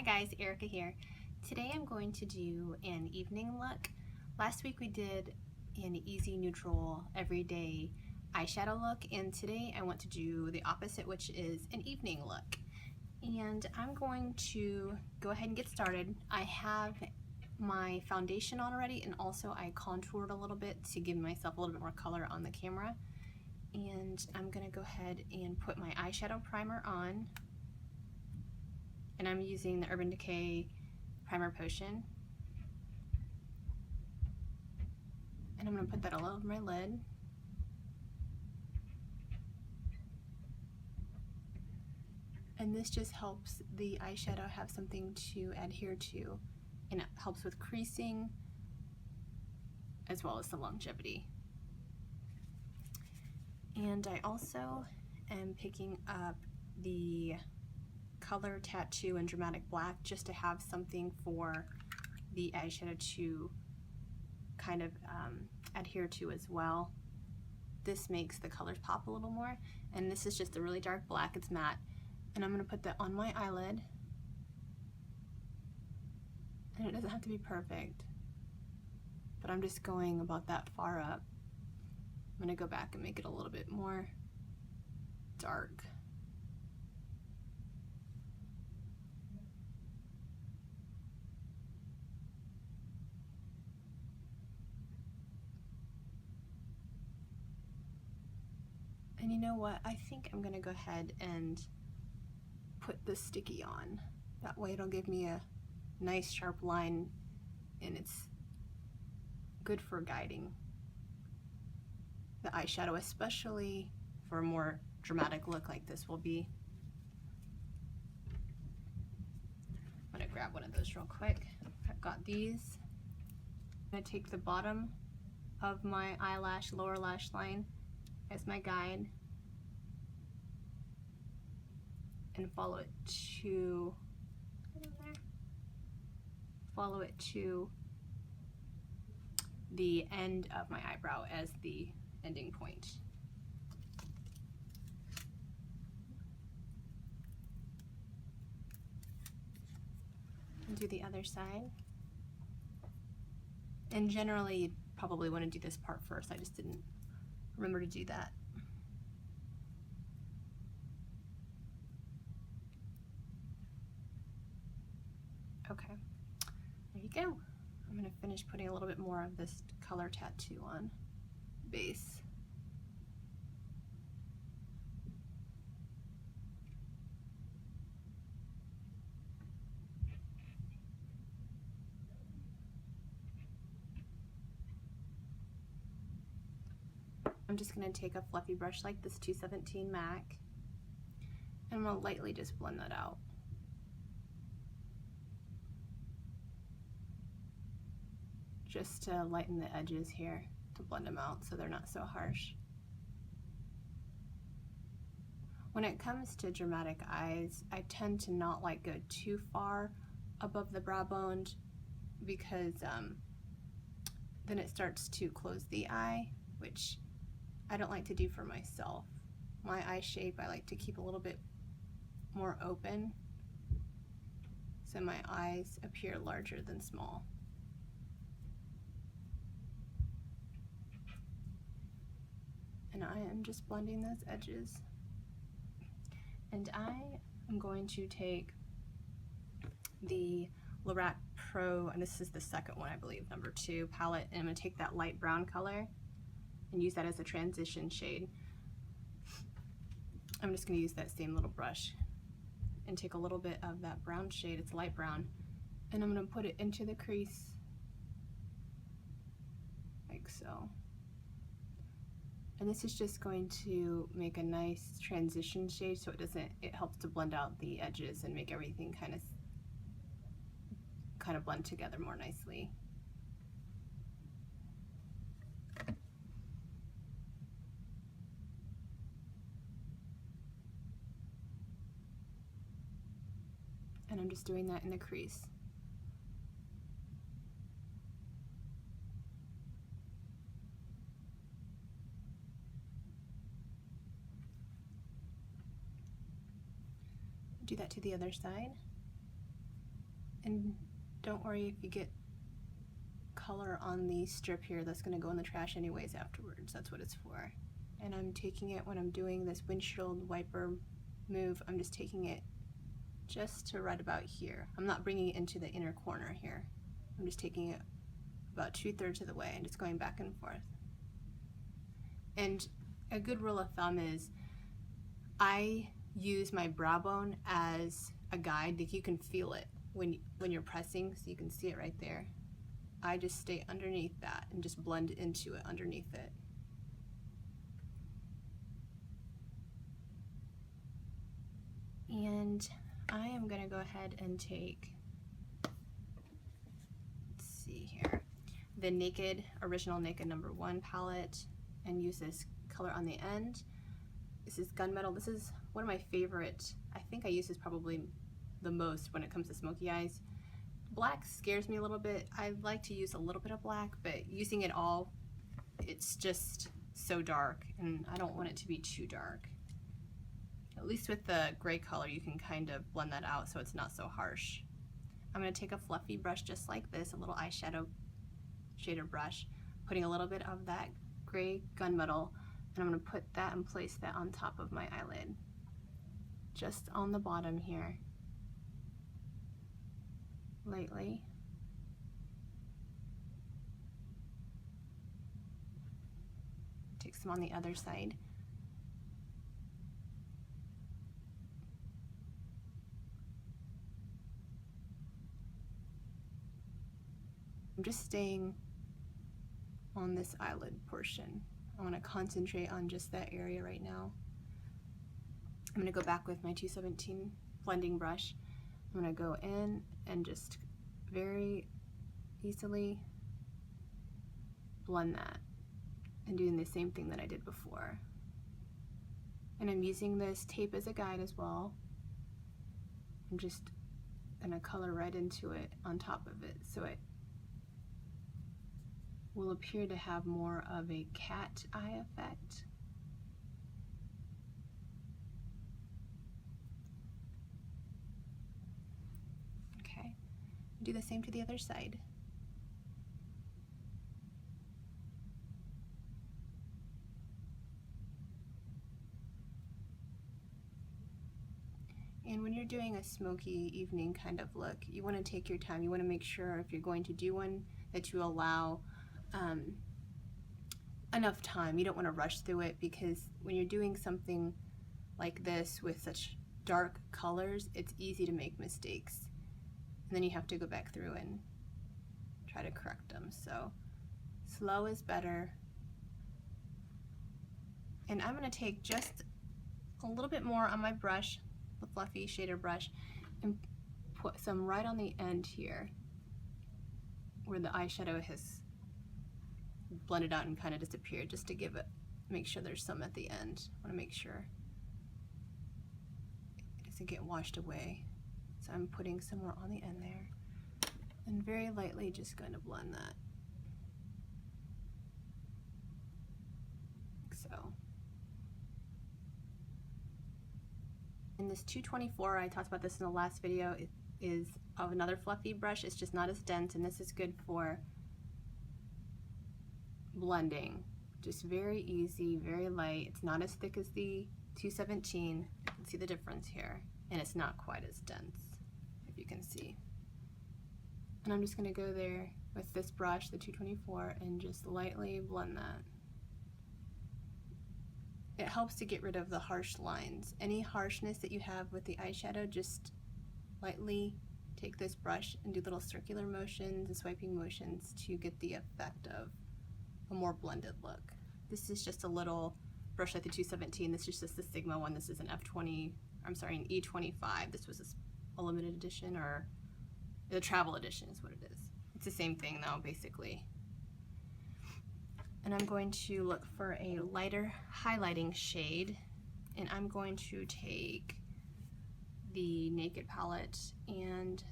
guys, Erica here. Today I'm going to do an evening look. Last week we did an easy, neutral, everyday eyeshadow look, and today I want to do the opposite, which is an evening look. And I'm going to go ahead and get started. I have my foundation on already, and also I contoured a little bit to give myself a little bit more color on the camera. And I'm gonna go ahead and put my eyeshadow primer on. And I'm using the Urban Decay Primer Potion. And I'm going to put that all over my lid. And this just helps the eyeshadow have something to adhere to, and it helps with creasing as well as the longevity. And I also am picking up the Color Tattoo in Dramatic Black just to have something for the eyeshadow to kind of adhere to as well. This makes the colors pop a little more, and this is just a really dark black. It's matte, and I'm going to put that on my eyelid, and it doesn't have to be perfect, but I'm just going about that far up. I'm going to go back and make it a little bit more dark. And you know what? I think I'm gonna go ahead and put the sticky on. That way it'll give me a nice sharp line, and it's good for guiding the eyeshadow, especially for a more dramatic look like this will be. I'm gonna grab one of those real quick. I've got these. I'm gonna take the bottom of my eyelash, lower lash line as my guide, and follow it to the end of my eyebrow as the ending point. And do the other side. And generally you'd probably want to do this part first. I just didn't remember to do that. Okay, there you go. I'm going to finish putting a little bit more of this Color Tattoo on base. I'm just going to take a fluffy brush like this 217 MAC, and I'm going to lightly just blend that out. Just to lighten the edges here, to blend them out so they're not so harsh. When it comes to dramatic eyes, I tend to not like go too far above the brow bone, because then it starts to close the eye, which I don't like to do for myself. My eye shape I like to keep a little bit more open, so my eyes appear larger than small. And I am just blending those edges. And I am going to take the Lorac Pro, and this is the second one, I believe, number 2 palette, and I'm going to take that light brown color and use that as a transition shade. I'm just going to use that same little brush and take a little bit of that brown shade, it's light brown, and I'm going to put it into the crease like so. And this is just going to make a nice transition shade, so it helps to blend out the edges and make everything kind of blend together more nicely. And I'm just doing that in the crease. Do that to the other side. And don't worry if you get color on the strip here, that's going to go in the trash anyways afterwards. That's what it's for. And I'm taking it when I'm doing this windshield wiper move, I'm just taking it just to right about here. I'm not bringing it into the inner corner here. I'm just taking it about 2/3 of the way and just going back and forth. And a good rule of thumb is I use my brow bone as a guide. Like you can feel it when you're pressing, so you can see it right there. I just stay underneath that and just blend into it underneath it. And I am going to go ahead and take, let's see here, the Original Naked #1 palette and use this color on the end. This is Gunmetal. This is one of my favorite. I think I use this probably the most when it comes to smoky eyes. Black scares me a little bit. I like to use a little bit of black, but using it all, it's just so dark and I don't want it to be too dark. At least with the gray color, you can kind of blend that out so it's not so harsh. I'm going to take a fluffy brush just like this, a little eyeshadow shader brush, putting a little bit of that gray gunmetal, and I'm going to put that and place that on top of my eyelid, just on the bottom here, lightly. Take some on the other side. I'm just staying on this eyelid portion. I want to concentrate on just that area right now. I'm going to go back with my 217 blending brush. I'm going to go in and just very easily blend that and doing the same thing that I did before. And I'm using this tape as a guide as well. I'm just going to color right into it on top of it so it will appear to have more of a cat eye effect. Okay, do the same to the other side. And when you're doing a smoky evening kind of look, you want to take your time. You want to make sure if you're going to do one that you allow enough time. You don't want to rush through it, because when you're doing something like this with such dark colors, it's easy to make mistakes. And then you have to go back through and try to correct them. So slow is better. And I'm going to take just a little bit more on my brush, the fluffy shader brush, and put some right on the end here where the eyeshadow has blended out and kind of disappeared, just to give it, make sure there's some at the end. I want to make sure it doesn't get washed away. So I'm putting some more on the end there and very lightly just going to blend that. Like so. In this 224, I talked about this in the last video, it is of another fluffy brush. It's just not as dense, and this is good for blending. Just very easy, very light. It's not as thick as the 217. You can see the difference here, and it's not quite as dense, if you can see. And I'm just going to go there with this brush, the 224, and just lightly blend that. It helps to get rid of the harsh lines. Any harshness that you have with the eyeshadow, just lightly take this brush and do little circular motions and swiping motions to get the effect of a more blended look. This is just a little brush like the 217. This is just the Sigma one. This is an F20, I'm sorry, an E25. This was a limited edition, or the travel edition is what it is. It's the same thing though, basically. And I'm going to look for a lighter highlighting shade, and I'm going to take the Naked palette and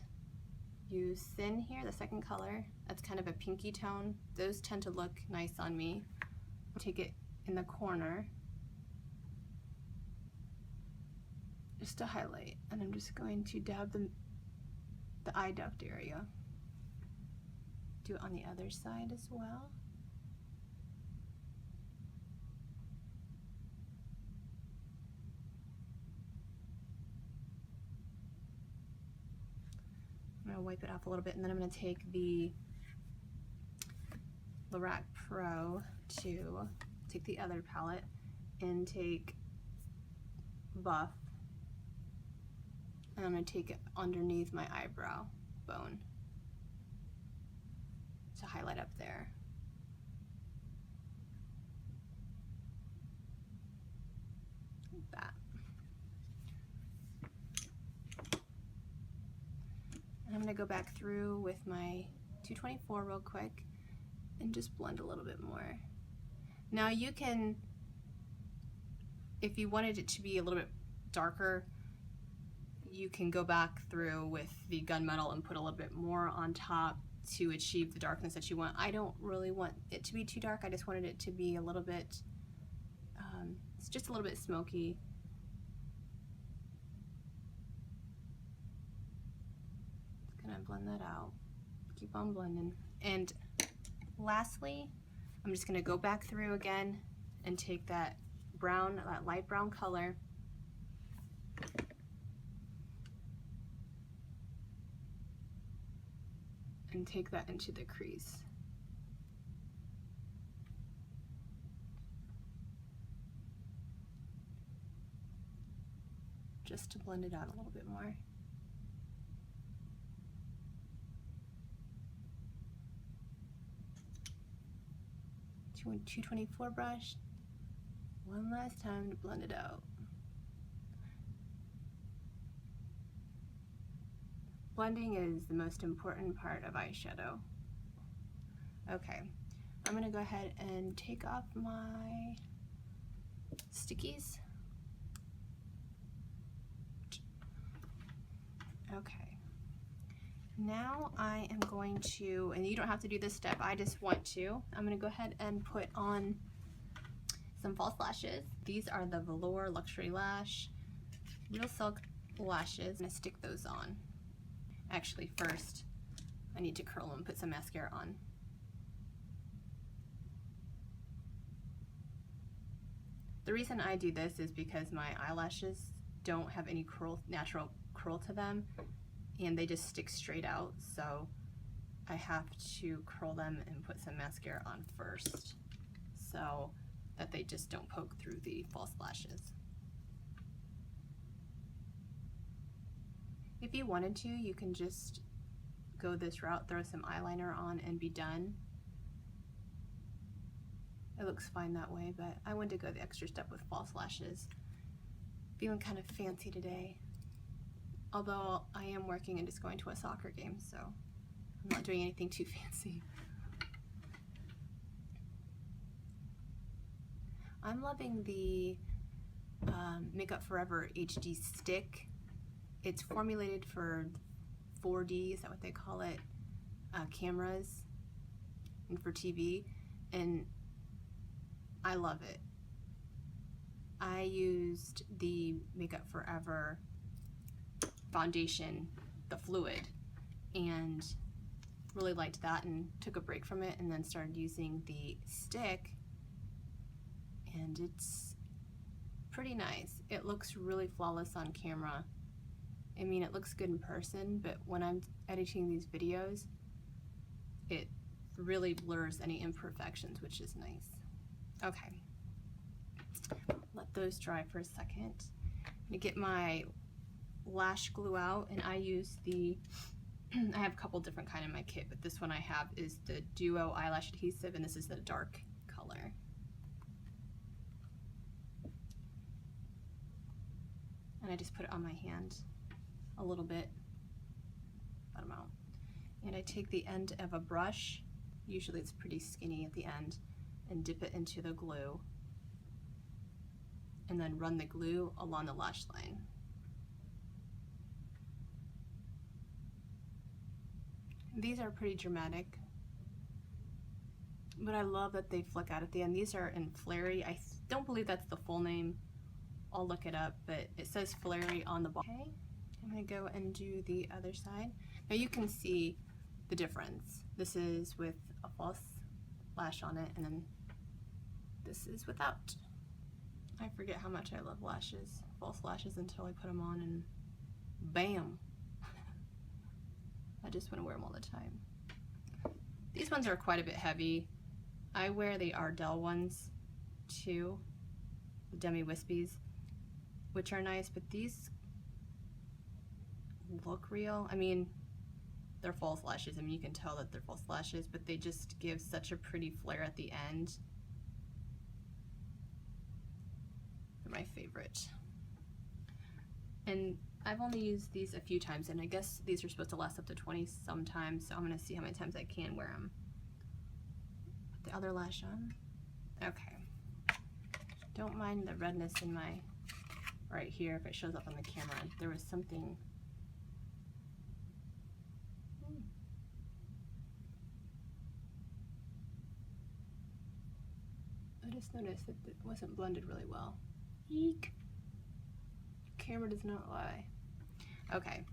use Thin here, the second color. That's kind of a pinky tone. Those tend to look nice on me. I'll take it in the corner just to highlight, and I'm just going to dab the the eye duct area. Do it on the other side as well. I'm going to wipe it off a little bit, and then I'm going to take the Lorac Pro to take the other palette and take Buff, and I'm going to take it underneath my eyebrow bone to highlight up there. Like that. And I'm going to go back through with my 224 real quick and just blend a little bit more. Now you can, if you wanted it to be a little bit darker, you can go back through with the gunmetal and put a little bit more on top to achieve the darkness that you want. I don't really want it to be too dark. I just wanted it to be a little bit, it's just a little bit smoky. Just gonna blend that out. Keep on blending. And lastly, I'm just gonna go back through again and take that brown, that light brown color, and take that into the crease. Just to blend it out a little bit more. To a 224 brush, one last time to blend it out. Blending is the most important part of eyeshadow. Okay, I'm gonna go ahead and take off my stickies. Okay, now I am going to, and you don't have to do this step, I just want to, I'm gonna go ahead and put on some false lashes. These are the Velour Luxury Lash Real Silk Lashes, and I stick those on. Actually, first, I need to curl them and put some mascara on. The reason I do this is because my eyelashes don't have any natural curl to them, and they just stick straight out, so I have to curl them and put some mascara on first so that they just don't poke through the false lashes. If you wanted to, you can just go this route, throw some eyeliner on and be done. It looks fine that way, but I wanted to go the extra step with false lashes. Feeling kind of fancy today. Although I am working and just going to a soccer game, so I'm not doing anything too fancy. I'm loving the Makeup Forever HD stick. It's formulated for 4D, is that what they call it, cameras and for TV, and I love it. I used the Makeup Forever foundation, the fluid, and really liked that and took a break from it and then started using the stick, and it's pretty nice. It looks really flawless on camera. I mean, it looks good in person, but when I'm editing these videos, it really blurs any imperfections, which is nice. Okay, let those dry for a second. I'm gonna get my lash glue out, and I use the, I have a couple different kind in my kit, but this one I have is the Duo Eyelash Adhesive, and this is the dark color. And I just put it on my hand a little bit, that amount. And I take the end of a brush, usually it's pretty skinny at the end, and dip it into the glue, and then run the glue along the lash line. These are pretty dramatic, but I love that they flick out at the end. These are in Flary. I don't believe that's the full name. I'll look it up, but it says Flary on the bottom. Okay, I'm gonna go and do the other side. Now you can see the difference. This is with a false lash on it, and then this is without. I forget how much I love lashes, false lashes, until I put them on and bam. I just want to wear them all the time. These ones are quite a bit heavy. I wear the Ardell ones too, the Demi Wispies, which are nice, but these look real. I mean, they're false lashes. I mean, you can tell that they're false lashes, but they just give such a pretty flare at the end. They're my favorite. And I've only used these a few times, and I guess these are supposed to last up to 20 sometimes, so I'm gonna see how many times I can wear them. Put the other lash on. Okay. Don't mind the redness in my right here if it shows up on the camera. There was something. I just noticed that it wasn't blended really well. Eek. Camera does not lie. Okay.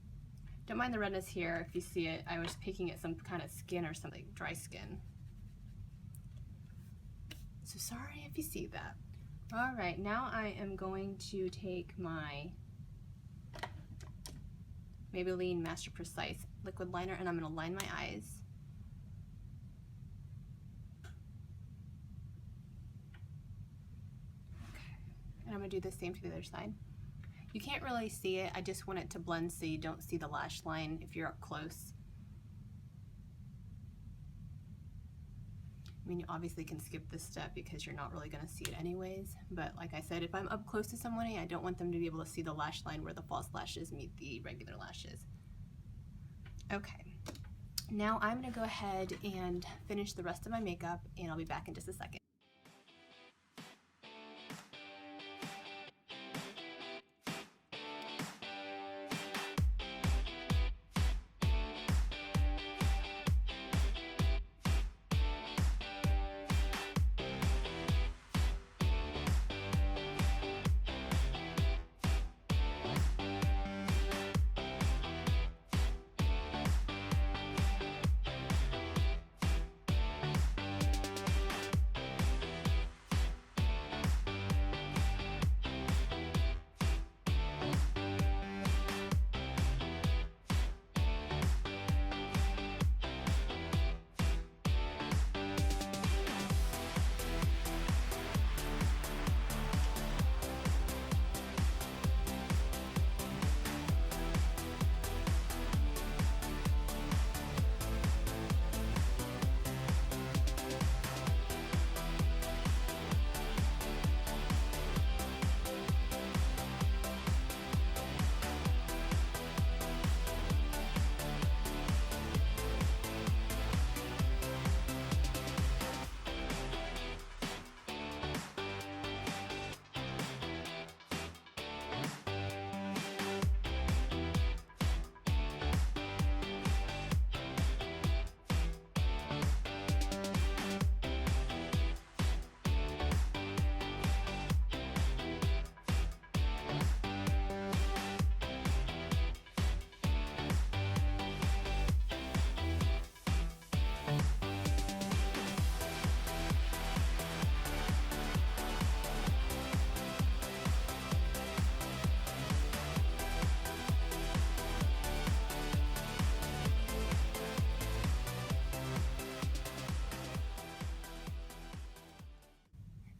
Don't mind the redness here if you see it. I was picking at some kind of skin or something, dry skin. So sorry if you see that. All right, now I am going to take my Maybelline Master Precise liquid liner, and I'm gonna line my eyes. Okay. And I'm gonna do the same to the other side. You can't really see it. I just want it to blend so you don't see the lash line if you're up close. I mean, you obviously can skip this step because you're not really going to see it anyways. But like I said, if I'm up close to somebody, I don't want them to be able to see the lash line where the false lashes meet the regular lashes. Okay. Now I'm going to go ahead and finish the rest of my makeup, and I'll be back in just a second.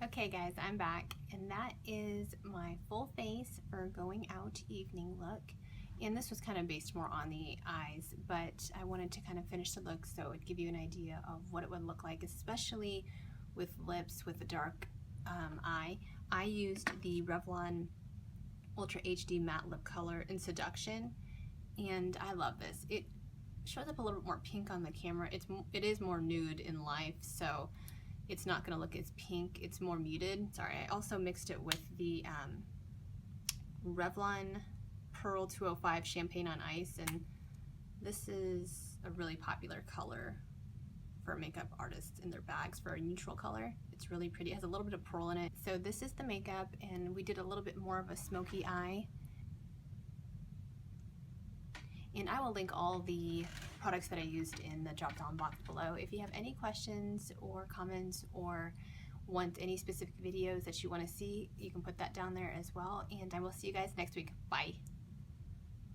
Okay guys, I'm back, and that is my full face for going out evening look. And this was kind of based more on the eyes, but I wanted to kind of finish the look so it would give you an idea of what it would look like, especially with lips with a dark eye. I used the Revlon Ultra HD Matte Lip Color in Seduction, and I love this. It shows up a little bit more pink on the camera. It is more nude in life, so it's not going to look as pink. It's more muted. Sorry, I also mixed it with the Revlon Pearl 205 Champagne on Ice, and this is a really popular color for makeup artists in their bags for a neutral color. It's really pretty. It has a little bit of pearl in it. So this is the makeup, and we did a little bit more of a smoky eye. and I will link all the products that I used in the drop down box below. If you have any questions or comments or want any specific videos that you want to see, you can put that down there as well, and I will see you guys next week. Bye.